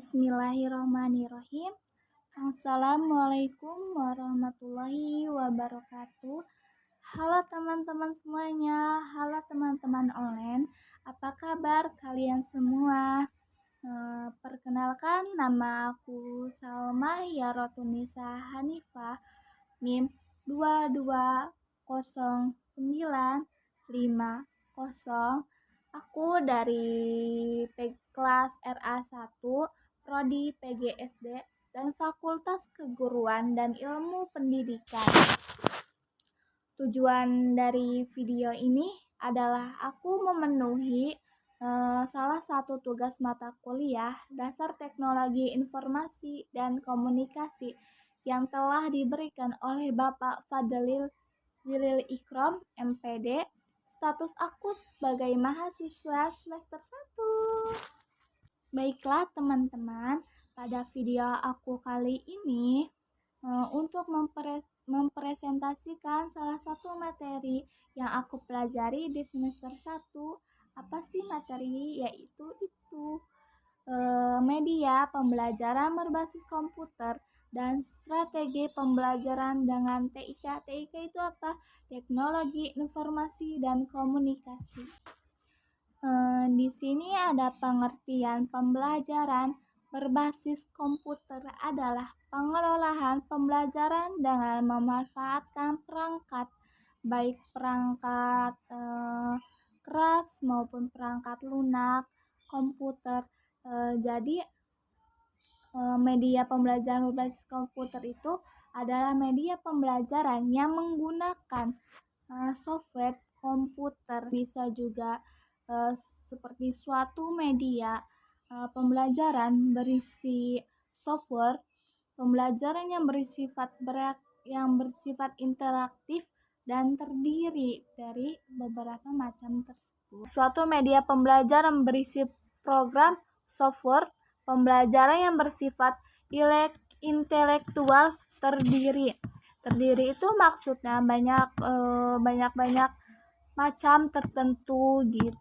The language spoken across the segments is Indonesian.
Bismillahirrahmanirrahim. Assalamualaikum warahmatullahi wabarakatuh. Halo teman-teman semuanya, halo teman-teman online. Apa kabar kalian semua? Perkenalkan, nama aku Salma Yarotunisa Hanifah, NIM 220950. Aku dari kelas RA1, Prodi PGSD, dan Fakultas Keguruan dan Ilmu Pendidikan. Tujuan dari video ini adalah aku memenuhi salah satu tugas mata kuliah Dasar Teknologi Informasi dan Komunikasi yang telah diberikan oleh Bapak Fadlil Zilil Ikram, MPD. Status aku sebagai mahasiswa semester 1. Baiklah teman-teman, pada video aku kali ini untuk mempresentasikan salah satu materi yang aku pelajari di semester 1. Apa sih materi? Yaitu media pembelajaran berbasis komputer dan strategi pembelajaran dengan TIK. TIK itu apa? Teknologi Informasi dan Komunikasi. Di sini ada pengertian pembelajaran berbasis komputer adalah pengelolaan pembelajaran dengan memanfaatkan perangkat, baik perangkat keras maupun perangkat lunak komputer. Jadi media pembelajaran berbasis komputer itu adalah media pembelajaran yang menggunakan software komputer. Bisa juga seperti suatu media pembelajaran berisi software pembelajaran yang bersifat interaktif dan terdiri dari beberapa macam tersebut. Suatu media pembelajaran berisi program software pembelajaran yang bersifat intelektual terdiri itu maksudnya banyak macam tertentu gitu.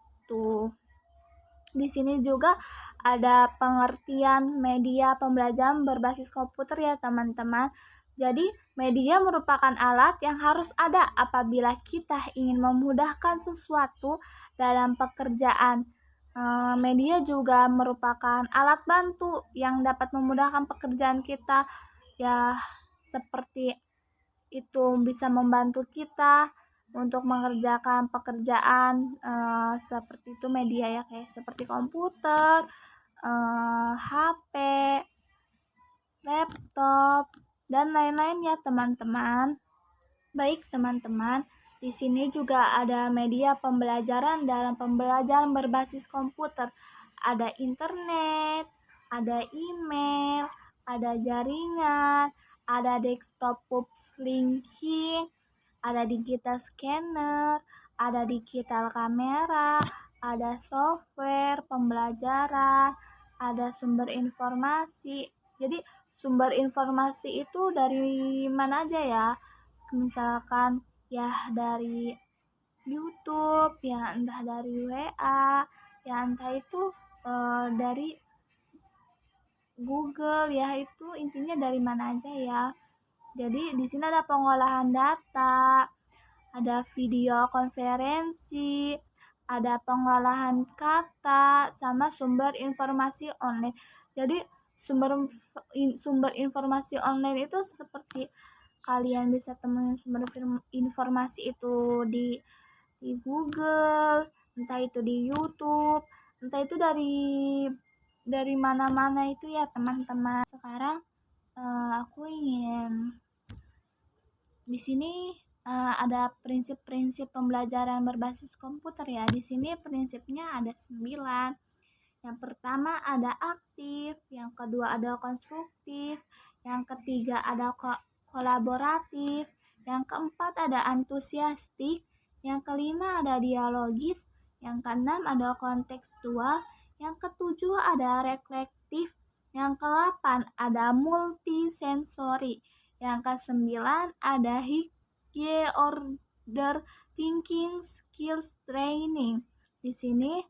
Di sini juga ada pengertian media pembelajaran berbasis komputer ya teman-teman. Jadi media merupakan alat yang harus ada apabila kita ingin memudahkan sesuatu dalam pekerjaan. Media juga merupakan alat bantu yang dapat memudahkan pekerjaan kita. Ya, seperti itu bisa membantu kita untuk mengerjakan pekerjaan seperti itu media ya, kayak seperti komputer, HP, laptop, dan lain-lain ya teman-teman. Baik teman-teman, di sini juga ada media pembelajaran dalam pembelajaran berbasis komputer. Ada internet, ada email, ada jaringan, ada desktop linking, ada digital scanner, ada digital kamera, ada software pembelajaran, ada sumber informasi. Jadi sumber informasi itu dari mana aja ya? Misalkan ya dari YouTube, ya entah dari WA, ya entah itu dari Google, ya itu intinya dari mana aja ya. Jadi di sini ada pengolahan data, ada video konferensi, ada pengolahan kata, sama sumber informasi online. Jadi sumber informasi online itu seperti kalian bisa temuin sumber informasi itu di Google, entah itu di YouTube, entah itu dari mana-mana itu ya teman-teman. Sekarang aku ingin di sini ada prinsip-prinsip pembelajaran berbasis komputer ya. Di sini prinsipnya ada 9. Yang pertama ada aktif, yang kedua ada konstruktif, yang ketiga ada kolaboratif, yang keempat ada antusiastik, yang kelima ada dialogis, yang keenam ada kontekstual, yang ketujuh ada reflektif, yang ke-8 ada multisensori, yang ke-9 ada high order thinking skills training. Di sini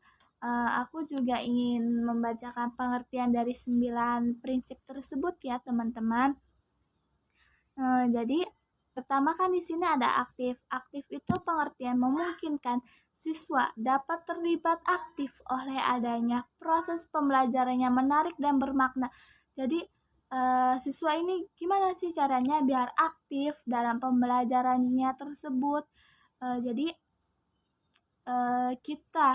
aku juga ingin membacakan pengertian dari 9 prinsip tersebut ya teman-teman. Jadi pertama kan di sini ada aktif. Aktif itu pengertian memungkinkan siswa dapat terlibat aktif oleh adanya proses pembelajarannya menarik dan bermakna. Jadi siswa ini gimana sih caranya biar aktif dalam pembelajarannya tersebut? Jadi kita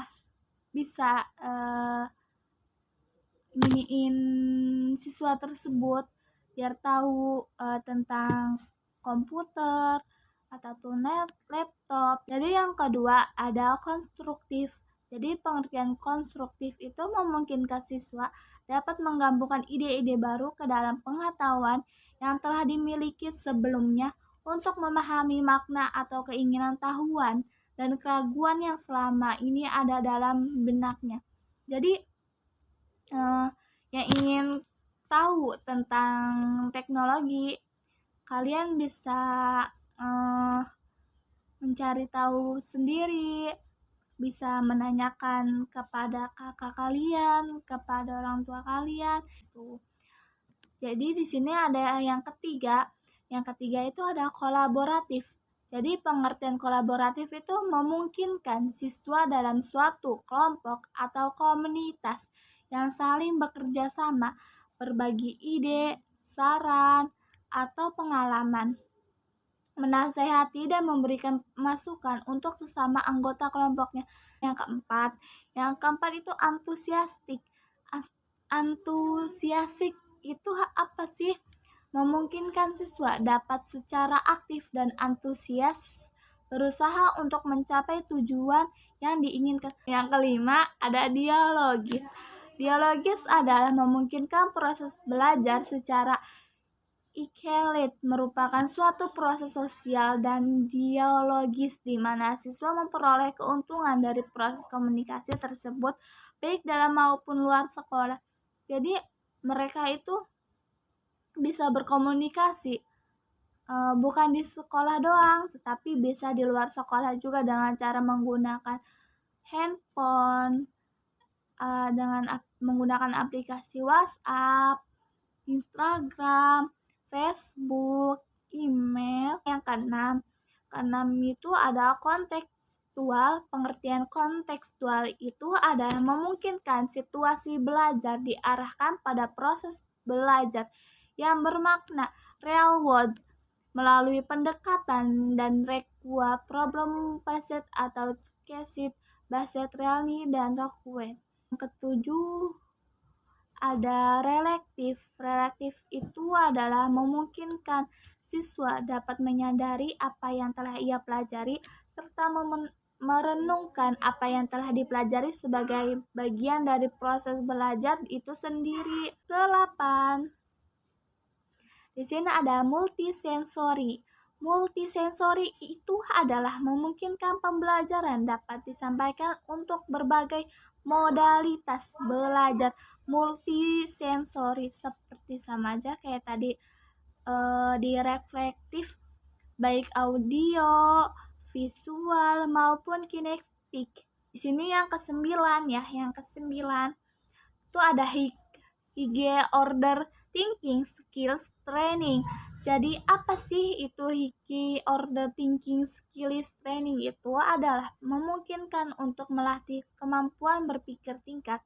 bisa nginiin siswa tersebut biar tahu tentang komputer ataupun laptop. Jadi yang kedua ada konstruktif. Jadi pengertian konstruktif itu memungkinkan siswa dapat menggabungkan ide-ide baru ke dalam pengetahuan yang telah dimiliki sebelumnya untuk memahami makna atau keinginan tahuan dan keraguan yang selama ini ada dalam benaknya. Jadi yang ingin tahu tentang teknologi, kalian bisa mencari tahu sendiri, bisa menanyakan kepada kakak kalian, kepada orang tua kalian. Jadi di sini ada yang ketiga. Yang ketiga itu ada kolaboratif. Jadi pengertian kolaboratif itu memungkinkan siswa dalam suatu kelompok atau komunitas yang saling bekerja sama, berbagi ide, saran, atau pengalaman, menasehati dan memberikan masukan untuk sesama anggota kelompoknya. Yang keempat itu antusiastik. Antusiasik itu apa sih? Memungkinkan siswa dapat secara aktif dan antusias berusaha untuk mencapai tujuan yang diinginkan. Yang kelima ada dialogis. Dialogis adalah memungkinkan proses belajar secara ikelit, merupakan suatu proses sosial dan dialogis di mana siswa memperoleh keuntungan dari proses komunikasi tersebut baik dalam maupun luar sekolah. Jadi mereka itu bisa berkomunikasi bukan di sekolah doang, tetapi bisa di luar sekolah juga dengan cara menggunakan handphone, dengan menggunakan aplikasi WhatsApp, Instagram, Facebook, email. Yang keenam itu ada kontekstual. Pengertian kontekstual itu adalah memungkinkan situasi belajar diarahkan pada proses belajar yang bermakna real world melalui pendekatan dan rekua problem based atau case based reality dan request. Yang ketujuh ada relektif. Relektif itu adalah memungkinkan siswa dapat menyadari apa yang telah ia pelajari serta merenungkan apa yang telah dipelajari sebagai bagian dari proses belajar itu sendiri. Ke-8. Di sini ada multisensori. Multisensori itu adalah memungkinkan pembelajaran dapat disampaikan untuk berbagai modalitas belajar. Multisensori seperti sama aja kayak tadi di reflektif, baik audio, visual maupun kinetik. Di sini yang ke-9 ya, itu ada IG order thinking skills training. Jadi apa sih itu Hiki order thinking skills training? Itu adalah memungkinkan untuk melatih kemampuan berpikir tingkat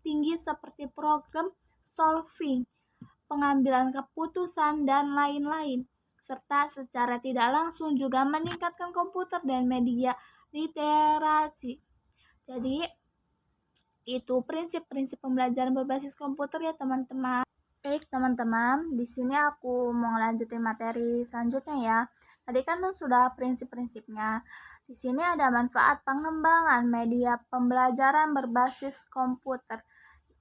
tinggi seperti problem solving, pengambilan keputusan, dan lain-lain. Serta secara tidak langsung juga meningkatkan komputer dan media literasi. Jadi itu prinsip-prinsip pembelajaran berbasis komputer ya teman-teman. Baik teman-teman, di sini aku mau ngelanjutin materi selanjutnya ya. Tadi kan sudah prinsip-prinsipnya. Di sini ada manfaat pengembangan media pembelajaran berbasis komputer.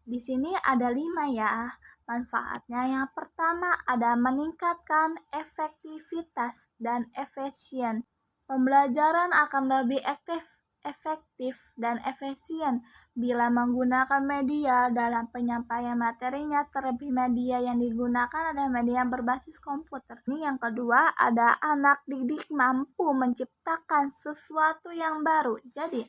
Di sini ada 5 ya manfaatnya. Yang pertama ada meningkatkan efektivitas dan efisien. Pembelajaran akan lebih efektif dan efisien bila menggunakan media dalam penyampaian materinya, terlebih media yang digunakan adalah media yang berbasis komputer. Ini yang kedua, ada anak didik mampu menciptakan sesuatu yang baru. Jadi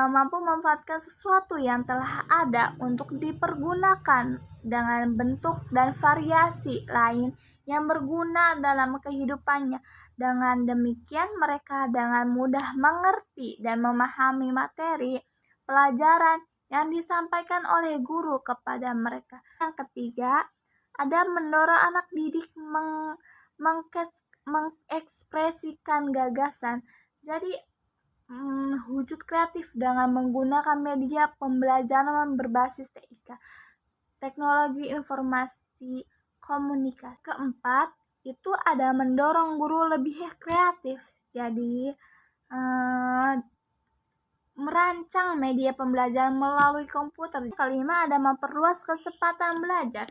mampu memanfaatkan sesuatu yang telah ada untuk dipergunakan dengan bentuk dan variasi lain yang berguna dalam kehidupannya. Dengan demikian, mereka dengan mudah mengerti dan memahami materi pelajaran yang disampaikan oleh guru kepada mereka. Yang ketiga, ada mendorong anak didik mengekspresikan gagasan. Jadi, wujud kreatif dengan menggunakan media pembelajaran berbasis TIK, teknologi informasi komunikasi. Keempat, itu ada mendorong guru lebih kreatif. Jadi, merancang media pembelajaran melalui komputer. Kelima, ada memperluas kesempatan belajar.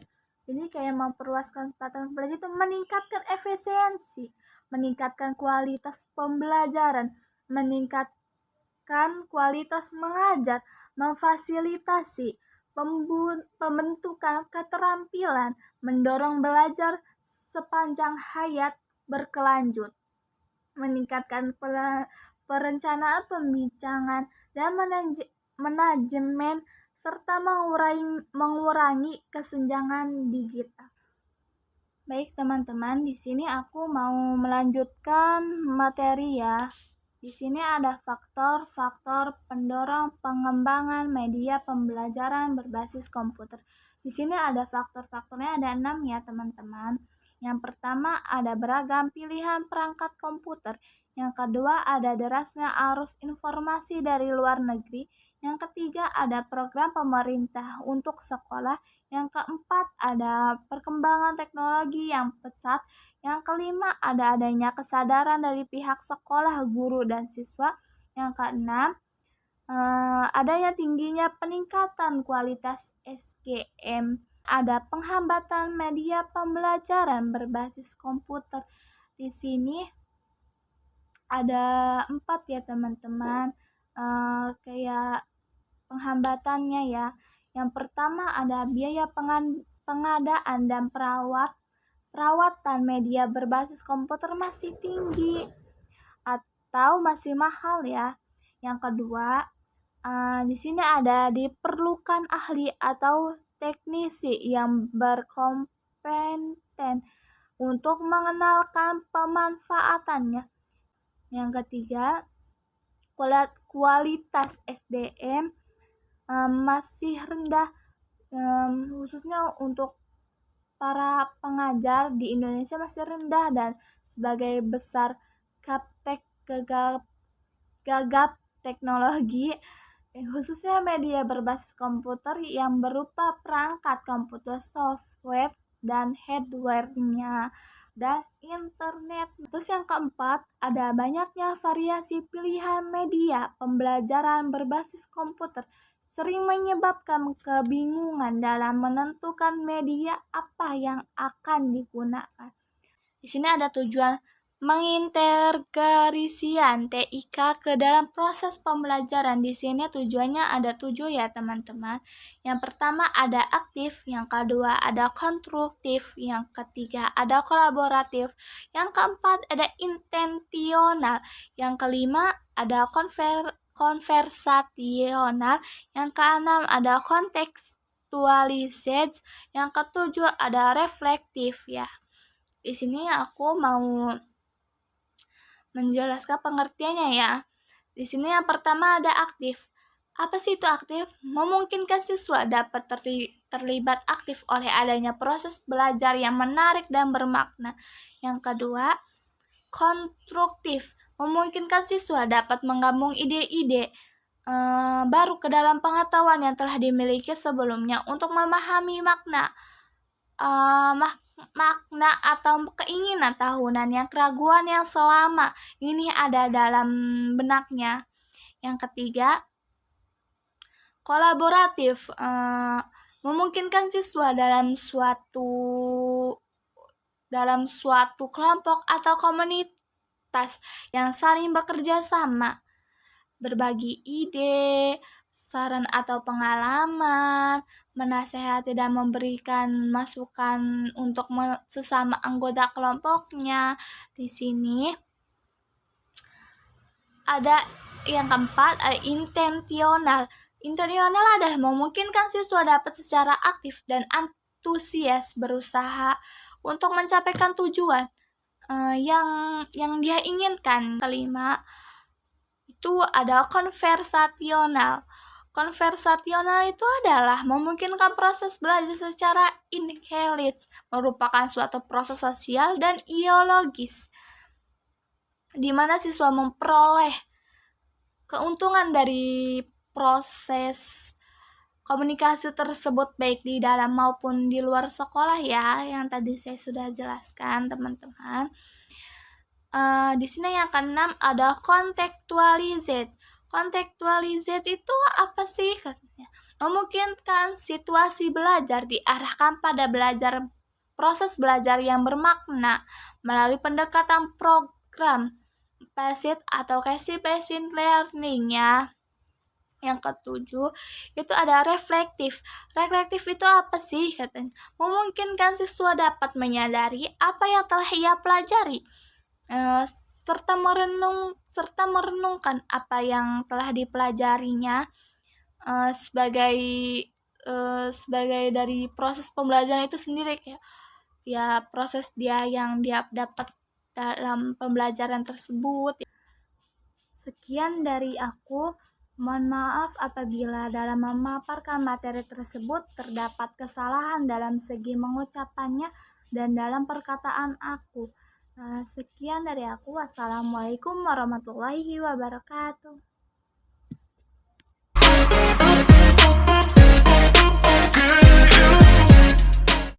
Jadi kayak memperluas kesempatan belajar itu meningkatkan efisiensi, meningkatkan kualitas pembelajaran, meningkatkan kualitas mengajar, memfasilitasi pembentukan keterampilan, mendorong belajar sepanjang hayat berkelanjut, meningkatkan perencanaan pembincangan dan manajemen, serta mengurangi kesenjangan digital. Baik teman-teman, di sini aku mau melanjutkan materi ya. Di sini ada faktor-faktor pendorong pengembangan media pembelajaran berbasis komputer. Di sini ada faktor-faktornya, ada 6 ya teman-teman. Yang pertama ada beragam pilihan perangkat komputer. Yang kedua ada derasnya arus informasi dari luar negeri. Yang ketiga ada program pemerintah untuk sekolah. Yang keempat ada perkembangan teknologi yang pesat. Yang kelima ada adanya kesadaran dari pihak sekolah, guru, dan siswa. Yang keenam adanya tingginya peningkatan kualitas SDM. Ada penghambatan media pembelajaran berbasis komputer. Di sini ada 4 ya teman-teman, kayak penghambatannya ya. Yang pertama ada biaya pengadaan dan perawatan media berbasis komputer masih tinggi atau masih mahal ya. Yang kedua, di sini ada diperlukan ahli atau teknisi yang berkompeten untuk mengenalkan pemanfaatannya. Yang ketiga, kualitas SDM masih rendah, khususnya untuk para pengajar di Indonesia masih rendah, dan sebagai besar gagap teknologi, khususnya media berbasis komputer yang berupa perangkat komputer, software, dan hardware-nya, dan internet. Terus yang keempat, ada banyaknya variasi pilihan media pembelajaran berbasis komputer sering menyebabkan kebingungan dalam menentukan media apa yang akan digunakan. Di sini ada tujuan mengintegrasikan TIK ke dalam proses pembelajaran. Di sini tujuannya ada 7 ya teman-teman. Yang pertama ada aktif, yang kedua ada konstruktif, yang ketiga ada kolaboratif, yang keempat ada intensional, yang kelima ada konversasional, yang keenam ada kontekstualisasi, yang ketujuh ada reflektif ya. Di sini aku mau menjelaskan pengertiannya ya. Di sini yang pertama ada aktif. Apa sih itu aktif? Memungkinkan siswa dapat terlibat aktif oleh adanya proses belajar yang menarik dan bermakna. Yang kedua, konstruktif. Memungkinkan siswa dapat menggabung ide-ide baru ke dalam pengetahuan yang telah dimiliki sebelumnya untuk memahami makna atau keinginan tahunan yang keraguan yang selama ini ada dalam benaknya. Yang ketiga, kolaboratif. Memungkinkan siswa dalam suatu kelompok atau komunitas yang saling bekerja sama, berbagi ide, saran atau pengalaman, menasehati dan memberikan masukan untuk sesama anggota kelompoknya. Di sini ada yang keempat ada intensional. Intensional adalah memungkinkan siswa dapat secara aktif dan antusias berusaha untuk mencapaikan tujuan yang dia inginkan. Kelima, itu ada konversasional. Konversasional itu adalah memungkinkan proses belajar secara engaged, merupakan suatu proses sosial dan ideologis, di mana siswa memperoleh keuntungan dari proses komunikasi tersebut baik di dalam maupun di luar sekolah ya, yang tadi saya sudah jelaskan teman-teman. Di sini yang keenam ada contextualized. Contextualized itu apa sih? Memungkinkan situasi belajar diarahkan pada proses belajar yang bermakna melalui pendekatan program based atau quasi-based learning ya. Yang ketujuh itu ada reflektif. Reflektif itu apa sih katanya? Memungkinkan siswa dapat menyadari apa yang telah ia pelajari, serta merenungkan apa yang telah dipelajarinya sebagai dari proses pembelajaran itu sendiri, kayak ya proses yang dia dapat dalam pembelajaran tersebut. Sekian dari aku. Mohon maaf apabila dalam memaparkan materi tersebut terdapat kesalahan dalam segi mengucapannya dan dalam perkataan aku. Sekian dari aku. Wassalamualaikum warahmatullahi wabarakatuh.